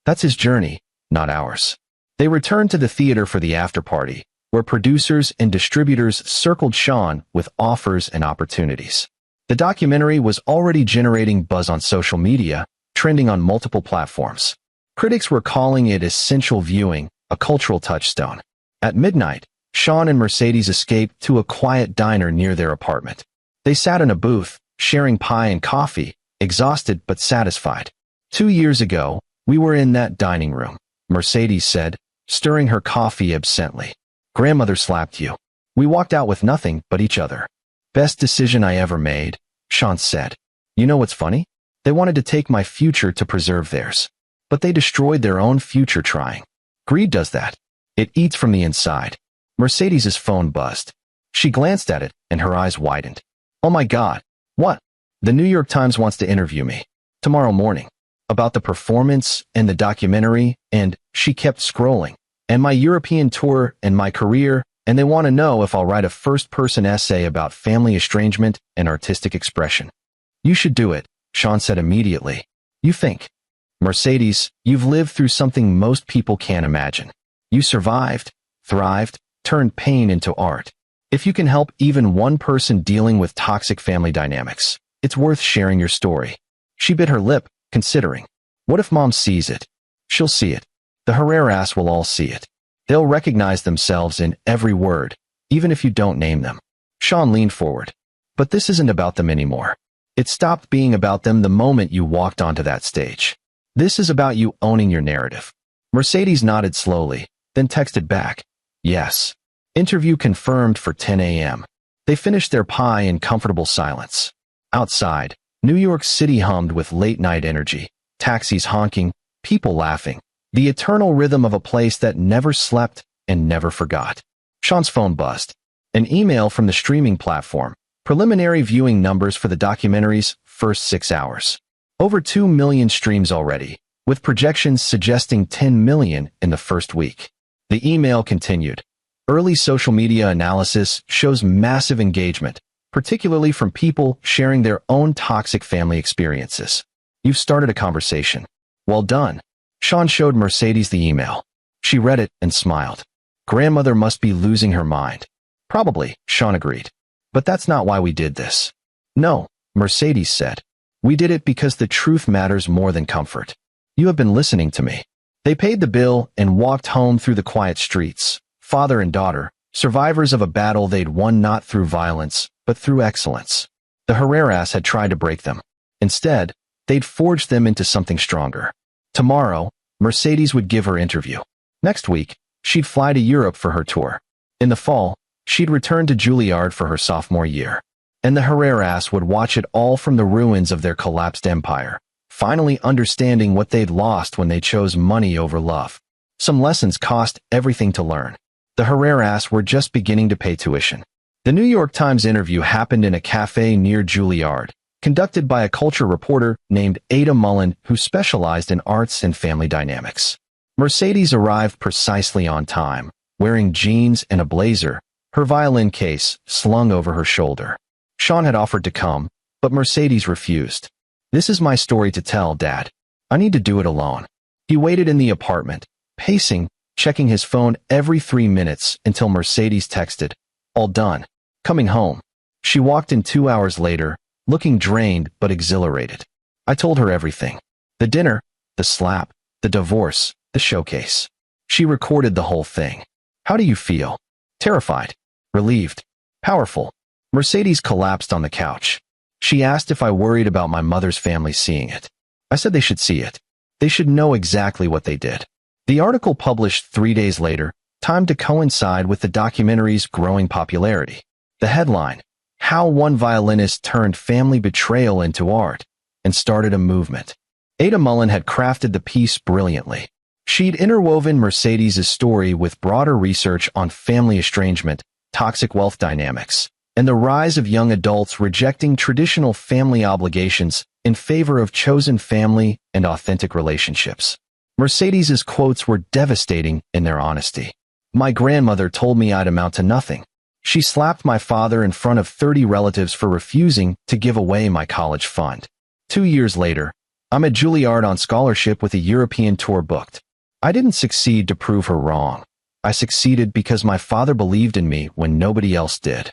That's his journey, not ours. They returned to the theater for the after-party, where producers and distributors circled Sean with offers and opportunities. The documentary was already generating buzz on social media, trending on multiple platforms. Critics were calling it essential viewing, a cultural touchstone. At midnight, Sean and Mercedes escaped to a quiet diner near their apartment. They sat in a booth, sharing pie and coffee, exhausted but satisfied. 2 years ago, we were in that dining room, Mercedes said, stirring her coffee absently. Grandmother slapped you. We walked out with nothing but each other. Best decision I ever made, Sean said. You know what's funny? They wanted to take my future to preserve theirs. But they destroyed their own future trying. Greed does that. It eats from the inside. Mercedes's phone buzzed. She glanced at it, and her eyes widened. Oh my God. What? The New York Times wants to interview me. Tomorrow morning. About the performance and the documentary, and she kept scrolling. And my European tour and my career, and they want to know if I'll write a first-person essay about family estrangement and artistic expression. You should do it, Sean said immediately. You think. Mercedes, you've lived through something most people can't imagine. You survived, thrived, turned pain into art. If you can help even one person dealing with toxic family dynamics, it's worth sharing your story. She bit her lip, considering. What if Mom sees it? She'll see it. The Herreras will all see it. They'll recognize themselves in every word, even if you don't name them. Sean leaned forward. But this isn't about them anymore. It stopped being about them the moment you walked onto that stage. This is about you owning your narrative. Mercedes nodded slowly, then texted back. Yes. Interview confirmed for 10 a.m. They finished their pie in comfortable silence. Outside, New York City hummed with late-night energy, taxis honking, people laughing, the eternal rhythm of a place that never slept and never forgot. Sean's phone buzzed. An email from the streaming platform, preliminary viewing numbers for the documentary's first 6 hours. Over 2 million streams already, with projections suggesting 10 million in the first week. The email continued. Early social media analysis shows massive engagement, particularly from people sharing their own toxic family experiences. You've started a conversation. Well done. Sean showed Mercedes the email. She read it and smiled. Grandmother must be losing her mind. Probably, Sean agreed. But that's not why we did this. No, Mercedes said. We did it because the truth matters more than comfort. You have been listening to me. They paid the bill and walked home through the quiet streets, father and daughter, survivors of a battle they'd won not through violence, but through excellence. The Herreras had tried to break them. Instead, they'd forged them into something stronger. Tomorrow, Mercedes would give her interview. Next week, she'd fly to Europe for her tour. In the fall, she'd return to Juilliard for her sophomore year. And the Herreras would watch it all from the ruins of their collapsed empire, finally understanding what they'd lost when they chose money over love. Some lessons cost everything to learn. The Herreras were just beginning to pay tuition. The New York Times interview happened in a cafe near Juilliard, conducted by a culture reporter named Ada Mullen who specialized in arts and family dynamics. Mercedes arrived precisely on time, wearing jeans and a blazer, her violin case slung over her shoulder. Sean had offered to come, but Mercedes refused. This is my story to tell, Dad. I need to do it alone. He waited in the apartment, pacing, checking his phone every 3 minutes until Mercedes texted, all done. Coming home. She walked in 2 hours later, looking drained but exhilarated. I told her everything. The dinner, the slap, the divorce, the showcase. She recorded the whole thing. How do you feel? Terrified. Relieved. Powerful. Mercedes collapsed on the couch. She asked if I worried about my mother's family seeing it. I said they should see it. They should know exactly what they did. The article published 3 days later, timed to coincide with the documentary's growing popularity. The headline, How One Violinist Turned Family Betrayal into Art, and started a movement. Ada Mullen had crafted the piece brilliantly. She'd interwoven Mercedes' story with broader research on family estrangement, toxic wealth dynamics, and the rise of young adults rejecting traditional family obligations in favor of chosen family and authentic relationships. Mercedes' quotes were devastating in their honesty. "My grandmother told me I'd amount to nothing. She slapped my father in front of 30 relatives for refusing to give away my college fund. 2 years later, I'm at Juilliard on scholarship with a European tour booked. I didn't succeed to prove her wrong. I succeeded because my father believed in me when nobody else did."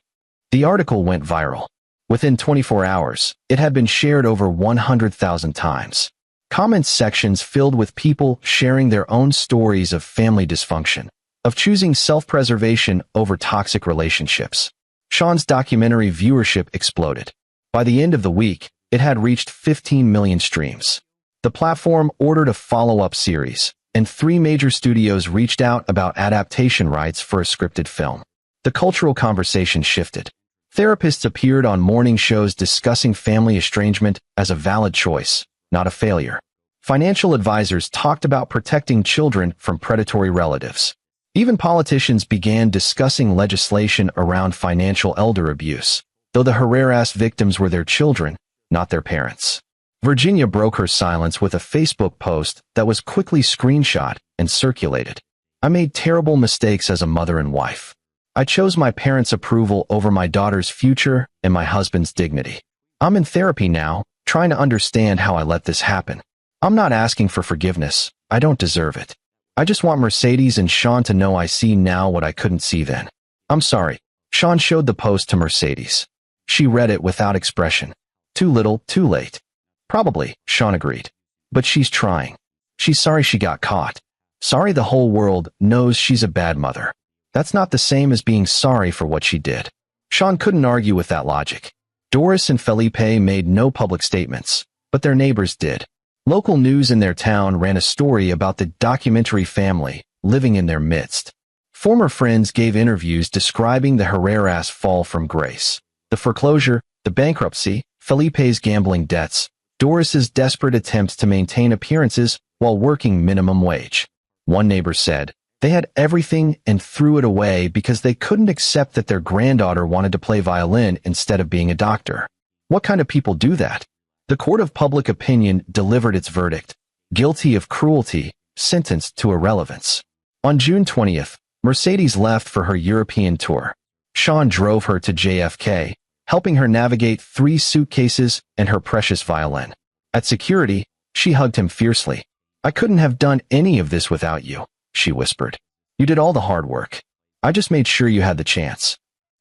The article went viral. Within 24 hours, it had been shared over 100,000 times. Comment sections filled with people sharing their own stories of family dysfunction, of choosing self-preservation over toxic relationships. Sean's documentary viewership exploded. By the end of the week, it had reached 15 million streams. The platform ordered a follow-up series, and 3 major studios reached out about adaptation rights for a scripted film. The cultural conversation shifted. Therapists appeared on morning shows discussing family estrangement as a valid choice, not a failure. Financial advisors talked about protecting children from predatory relatives. Even politicians began discussing legislation around financial elder abuse, though the harassed victims were their children, not their parents. Virginia broke her silence with a Facebook post that was quickly screenshot and circulated. "I made terrible mistakes as a mother and wife. I chose my parents' approval over my daughter's future and my husband's dignity. I'm in therapy now, trying to understand how I let this happen. I'm not asking for forgiveness. I don't deserve it. I just want Mercedes and Sean to know I see now what I couldn't see then. I'm sorry." Sean showed the post to Mercedes. She read it without expression. "Too little, too late." "Probably," Sean agreed. "But she's trying. She's sorry she got caught. Sorry the whole world knows she's a bad mother. That's not the same as being sorry for what she did." Sean couldn't argue with that logic. Doris and Felipe made no public statements, but their neighbors did. Local news in their town ran a story about the documentary family living in their midst. Former friends gave interviews describing the Herrera's fall from grace. The foreclosure, the bankruptcy, Felipe's gambling debts, Doris's desperate attempts to maintain appearances while working minimum wage. One neighbor said, "They had everything and threw it away because they couldn't accept that their granddaughter wanted to play violin instead of being a doctor." What kind of people do that? The court of public opinion delivered its verdict. Guilty of cruelty, sentenced to irrelevance. On June 20th, Mercedes left for her European tour. Sean drove her to JFK, helping her navigate 3 suitcases and her precious violin. At security, she hugged him fiercely. "I couldn't have done any of this without you," she whispered. "You did all the hard work. I just made sure you had the chance."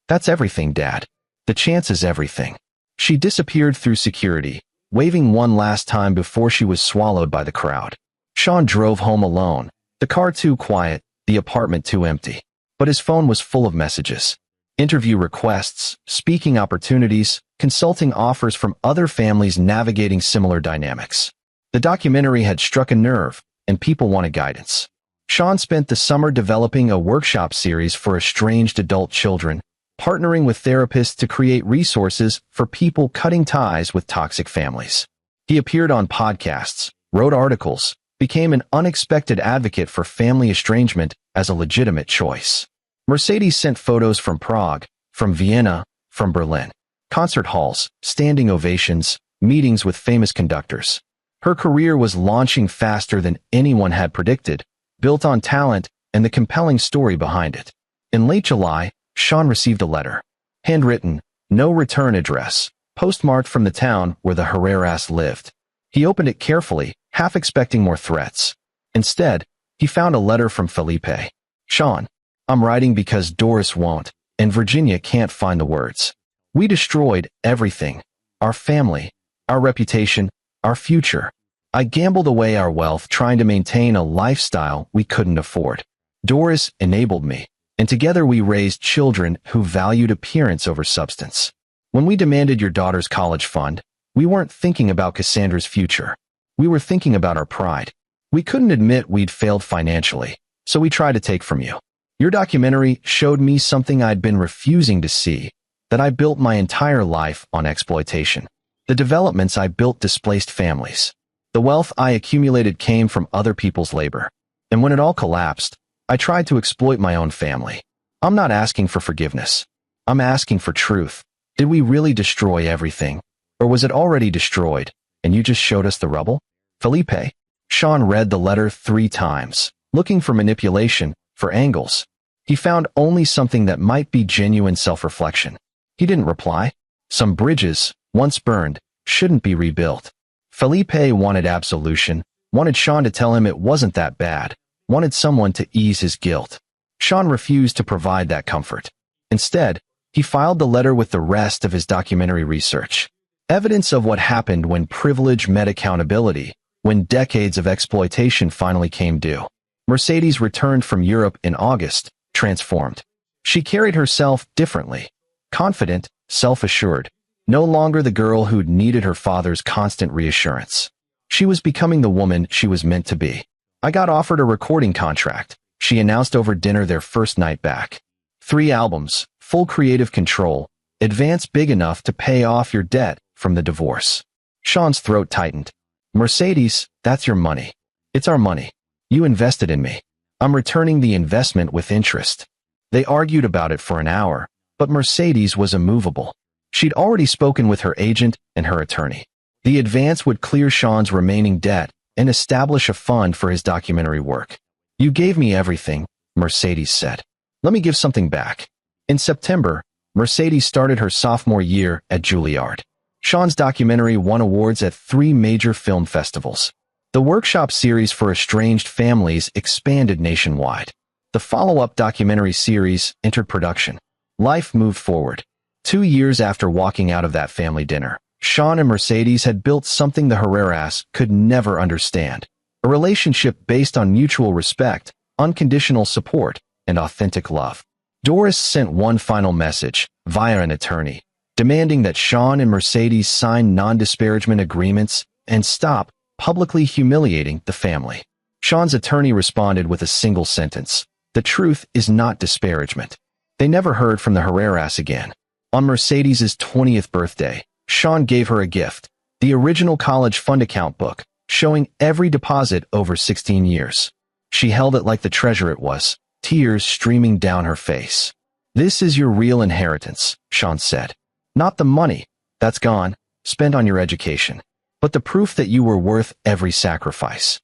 "That's everything, Dad. The chance is everything." She disappeared through security, waving one last time before she was swallowed by the crowd. Sean drove home alone, the car too quiet, the apartment too empty. But his phone was full of messages. Interview requests, speaking opportunities, consulting offers from other families navigating similar dynamics. The documentary had struck a nerve, and people wanted guidance. Sean spent the summer developing a workshop series for estranged adult children, partnering with therapists to create resources for people cutting ties with toxic families. He appeared on podcasts, wrote articles, became an unexpected advocate for family estrangement as a legitimate choice. Mercedes sent photos from Prague, from Vienna, from Berlin. Concert halls, standing ovations, meetings with famous conductors. Her career was launching faster than anyone had predicted, built on talent and the compelling story behind it. In late July, Sean received a letter. Handwritten, no return address, postmarked from the town where the Herreras lived. He opened it carefully, half expecting more threats. Instead, he found a letter from Felipe. "Sean, I'm writing because Doris won't, and Virginia can't find the words. We destroyed everything. Our family, our reputation, our future. I gambled away our wealth trying to maintain a lifestyle we couldn't afford. Doris enabled me, and together we raised children who valued appearance over substance. When we demanded your daughter's college fund, we weren't thinking about Cassandra's future. We were thinking about our pride. We couldn't admit we'd failed financially, so we tried to take from you. Your documentary showed me something I'd been refusing to see, that I built my entire life on exploitation. The developments I built displaced families. The wealth I accumulated came from other people's labor. And when it all collapsed, I tried to exploit my own family. I'm not asking for forgiveness. I'm asking for truth. Did we really destroy everything? Or was it already destroyed, and you just showed us the rubble? Felipe. Sean read the letter 3 times, looking for manipulation, for angles. He found only something that might be genuine self-reflection. He didn't reply. Some bridges, once burned, shouldn't be rebuilt. Felipe wanted absolution, wanted Sean to tell him it wasn't that bad, wanted someone to ease his guilt. Sean refused to provide that comfort. Instead, he filed the letter with the rest of his documentary research. Evidence of what happened when privilege met accountability, when decades of exploitation finally came due. Mercedes returned from Europe in August, transformed. She carried herself differently, confident, self-assured, no longer the girl who'd needed her father's constant reassurance. She was becoming the woman she was meant to be. I got offered a recording contract, she announced over dinner their first night back. 3 albums, full creative control, advance big enough to pay off your debt from the divorce. Sean's throat tightened. Mercedes, that's your money. It's our money. You invested in me. I'm returning the investment with interest. They argued about it for an hour, but Mercedes was immovable. She'd already spoken with her agent and her attorney. The advance would clear Sean's remaining debt and establish a fund for his documentary work. You gave me everything, Mercedes said. Let me give something back. In September, Mercedes started her sophomore year at Juilliard. Sean's documentary won awards at 3 major film festivals. The workshop series for estranged families expanded nationwide. The follow-up documentary series entered production. Life moved forward. 2 years after walking out of that family dinner, Sean and Mercedes had built something the Herreras could never understand. A relationship based on mutual respect, unconditional support, and authentic love. Doris sent one final message, via an attorney, demanding that Sean and Mercedes sign non-disparagement agreements and stop publicly humiliating the family. Sean's attorney responded with a single sentence: the truth is not disparagement. They never heard from the Herreras again. On Mercedes' 20th birthday, Sean gave her a gift, the original college fund account book, showing every deposit over 16 years. She held it like the treasure it was, tears streaming down her face. This is your real inheritance, Sean said. Not the money, that's gone, spent on your education, but the proof that you were worth every sacrifice.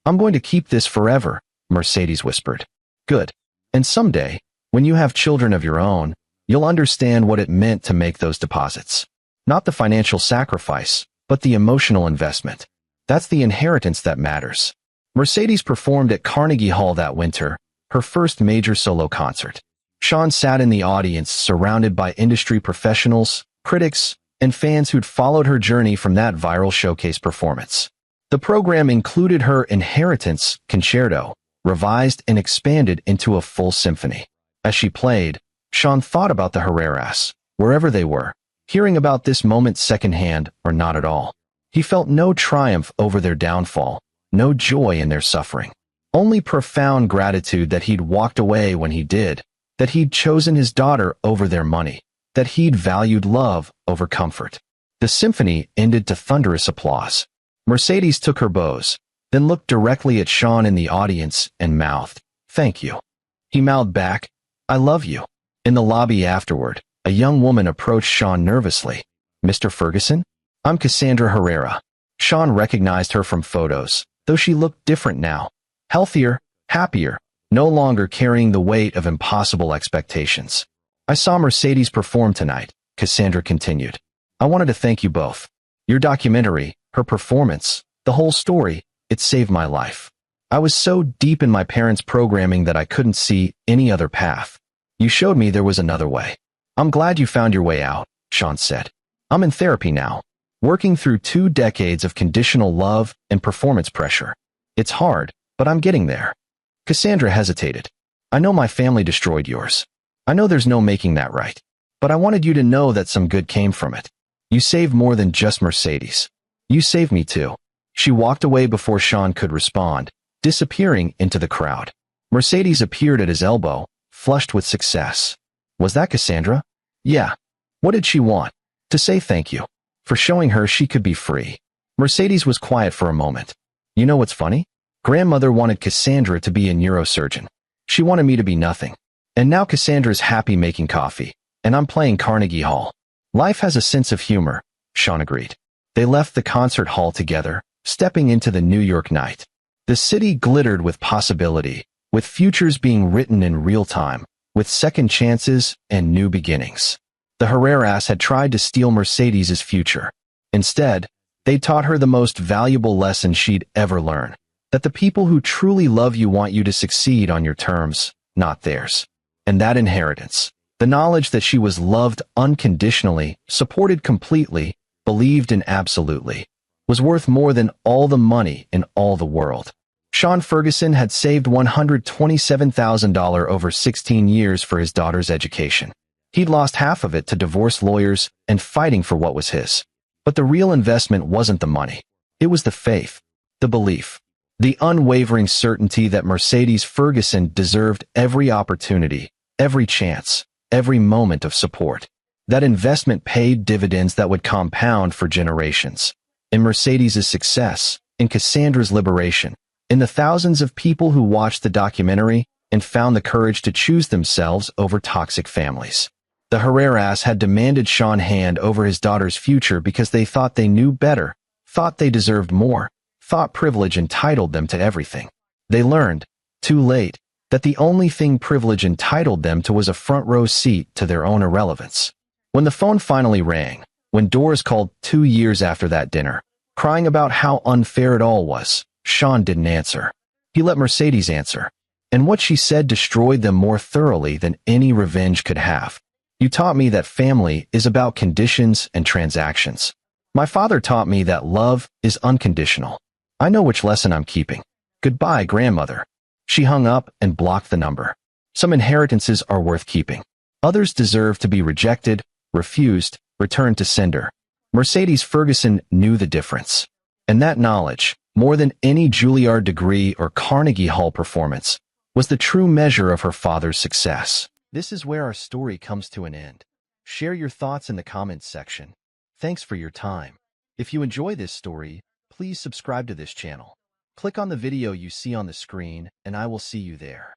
I'm going to keep this forever, Mercedes whispered. Good. And someday, when you have children of your own, you'll understand what it meant to make those deposits. Not the financial sacrifice, but the emotional investment. That's the inheritance that matters. Mercedes performed at Carnegie Hall that winter, her first major solo concert. Sean sat in the audience surrounded by industry professionals, critics, and fans who'd followed her journey from that viral showcase performance. The program included her Inheritance Concerto, revised and expanded into a full symphony. As she played, Sean thought about the Herreras, wherever they were, hearing about this moment secondhand or not at all. He felt no triumph over their downfall, no joy in their suffering. Only profound gratitude that he'd walked away when he did, that he'd chosen his daughter over their money, that he'd valued love over comfort. The symphony ended to thunderous applause. Mercedes took her bows, then looked directly at Sean in the audience and mouthed, "Thank you." He mouthed back, "I love you." In the lobby afterward, a young woman approached Sean nervously. "Mr. Ferguson? I'm Cassandra Herrera." Sean recognized her from photos, though she looked different now. Healthier, happier, no longer carrying the weight of impossible expectations. "I saw Mercedes perform tonight," Cassandra continued. "I wanted to thank you both. Your documentary, her performance, the whole story, it saved my life. I was so deep in my parents' programming that I couldn't see any other path. You showed me there was another way. I'm glad you found your way out," Sean said. "I'm in therapy now, working through 2 decades of conditional love and performance pressure. It's hard, but I'm getting there." Cassandra hesitated. "I know my family destroyed yours. I know there's no making that right. But I wanted you to know that some good came from it. You saved more than just Mercedes. You saved me too." She walked away before Sean could respond, disappearing into the crowd. Mercedes appeared at his elbow, flushed with success. Was that Cassandra? Yeah. What did she want? To say thank you. For showing her she could be free. Mercedes was quiet for a moment. "You know what's funny? Grandmother wanted Cassandra to be a neurosurgeon. She wanted me to be nothing. And now Cassandra's happy making coffee, and I'm playing Carnegie Hall. Life has a sense of humor, Sean agreed. They left the concert hall together, stepping into the New York night. The city glittered with possibility, with futures being written in real time, with second chances and new beginnings. The Herreras had tried to steal Mercedes's future. Instead, they taught her the most valuable lesson she'd ever learn, that the people who truly love you want you to succeed on your terms, not theirs. And that inheritance, the knowledge that she was loved unconditionally, supported completely, believed in absolutely, was worth more than all the money in all the world. Sean Ferguson had saved $127,000 over 16 years for his daughter's education. He'd lost half of it to divorce lawyers and fighting for what was his. But the real investment wasn't the money. It was the faith, the belief, the unwavering certainty that Mercedes Ferguson deserved every opportunity, every chance, every moment of support. That investment paid dividends that would compound for generations. In Mercedes's success, in Cassandra's liberation, in the thousands of people who watched the documentary and found the courage to choose themselves over toxic families. The Herreras had demanded Sean hand over his daughter's future because they thought they knew better, thought they deserved more, thought privilege entitled them to everything. They learned, too late, that the only thing privilege entitled them to was a front-row seat to their own irrelevance. When the phone finally rang, when Doris called 2 years after that dinner, crying about how unfair it all was, Sean didn't answer. He let Mercedes answer. And what she said destroyed them more thoroughly than any revenge could have. You taught me that family is about conditions and transactions. My father taught me that love is unconditional. I know which lesson I'm keeping. Goodbye, grandmother. She hung up and blocked the number. Some inheritances are worth keeping. Others deserve to be rejected, refused, returned to sender. Mercedes Ferguson knew the difference. And that knowledge, more than any Juilliard degree or Carnegie Hall performance, was the true measure of her father's success. This is where our story comes to an end. Share your thoughts in the comments section. Thanks for your time. If you enjoy this story, please subscribe to this channel. Click on the video you see on the screen, and I will see you there.